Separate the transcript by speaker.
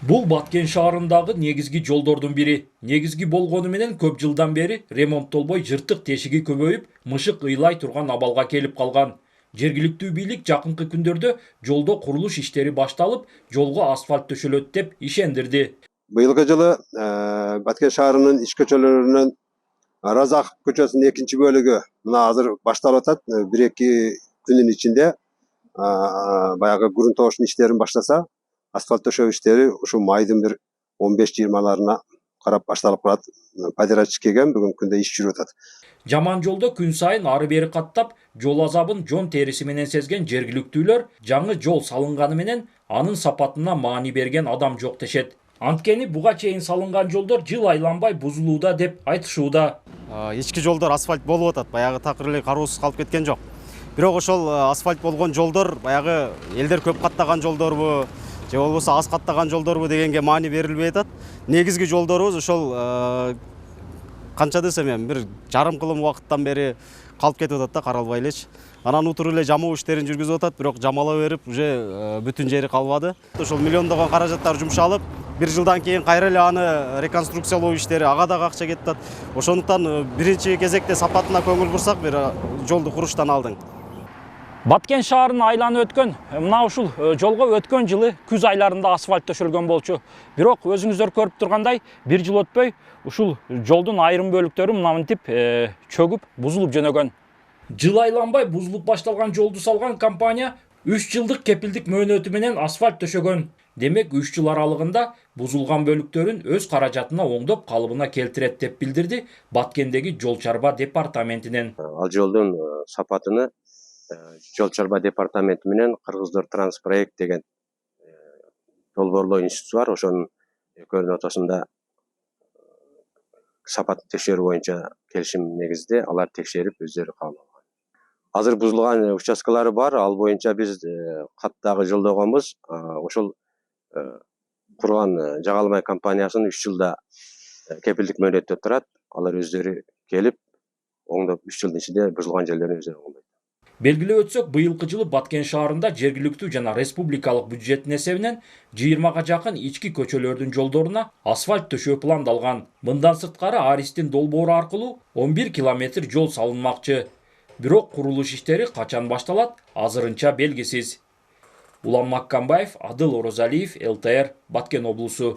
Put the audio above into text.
Speaker 1: Бул Баткен шаарындагы негизги жолдордун бири. Негизги болгону менен көп жылдан бери ремонттолбой жыртык тешиги көбөйүп, мышык ыйлай турган абалга келип калган. Жергиликтүү бийлик жакынкы күндөрдө жолдо курулуш иштери башталып, жолго асфальт төшөлөт деп ишендирди.
Speaker 2: Быйылгы жылы Баткен шаарынын ич көчөлөрүнөн Разах көчөсүнүн экинчи бөлүгү мына азыр башталып атат. Бир эки күнүн ичинде баягы грунт тобуштун иштерин баштаса, асфальт төшөө иштери ушу майдын бир 15-20 карап башталып калат. Подрядчик келген, бүгүнкү күндө иш жүрүп атат.
Speaker 1: Жаман жолдо күн сайын ары бери каттап, жол азабын жон териси менен сезген жергиликтүүлөр жаңы жол салынганы менен анын сапатына маани берген адам жок дешет. Анткени буга чейин салынган жолдор жыл айланбай бузулууда деп айтышууда.
Speaker 3: Ички жолдор асфальт болуп атат, баягы такыр эле кароосуз калып кеткен жок. Бирок ошол асфальт болгон жолдор баягы элдер көп каттаган жолдорбу же болбосо аз каттаган жолдорбу дегенге маани берилбей атат. Негизги жолдорубуз ошол канча десем эми бир жарым кылым убакыттан бери калып кетип атат да, каралбай элечи. Анан утур эле жамоо иштерин жүргүзүп атат, бирок жамала берип уже бүтүн жери калбады. Ошол миллиондогон каражаттар жумшалып, бир жылдан кийин кайра эле аны реконструкциялоо иштери, ага дагы акча кетип атат. Ошондуктан биринчи кезекте сапатына көңүл бурсак, бир жолду куруштан алдың.
Speaker 1: Баткен шаарын айланып өткөн мына ушул жолго өткөн жылы күз айларында асфальт төшөлгөн болчу. Бирок өзүңүздөр көрүп тургандай, бир жыл өтпөй ушул жолдун айрым бөлүктөрү мынтип чөгүп, бузулуп жөнөгөн. Жыл айланбай бузулуп башталган жолду салган компания 3 жылдык кепилдик мөөнөтү менен асфальт төшөгөн. Демек 3 жыл аралыгында бузулган бөлүктөрүн өз каражатына оңдоп калыбына келтирет деп билдирди Баткендеги жол чарба департаментинен.
Speaker 2: Ал жолдун сапатыны жол чарба департаменти менен Кыргыздор Транспроект деген долбоорлоо институту бар. Ошонун экөөнүн ортосунда сапат текшерүү боюнча келишим негизде алар текшерип өздөрү кабыл алган. Азыр бузулган участкалары бар. Ал боюнча биз каттагы жолдогонбуз. Ошол курган Жагалмай компаниясынын 3 жылда кепилдик мөөнөттө турат. Алар өздөрү келип оңдоп 3 жылдын ичинде бузулган жерлерин өздөрү оңдойт.
Speaker 1: Белгилеп өтсөк, быйылкы жылы Баткен шаарында жергиликтүү жана республикалык бюджеттин эсебинен 20га жакын ички көчөлөрдүн жолдоруна асфальт төшөө пландалган. Мындан сырткары Аристин долбоору аркылуу 11 километр жол салынмакчы. Бирок курулуш иштери качан башталат, азырынча белгисиз. Улан Маккамбаев, Адыл Орозалиев, ЛТР, Баткен облусу.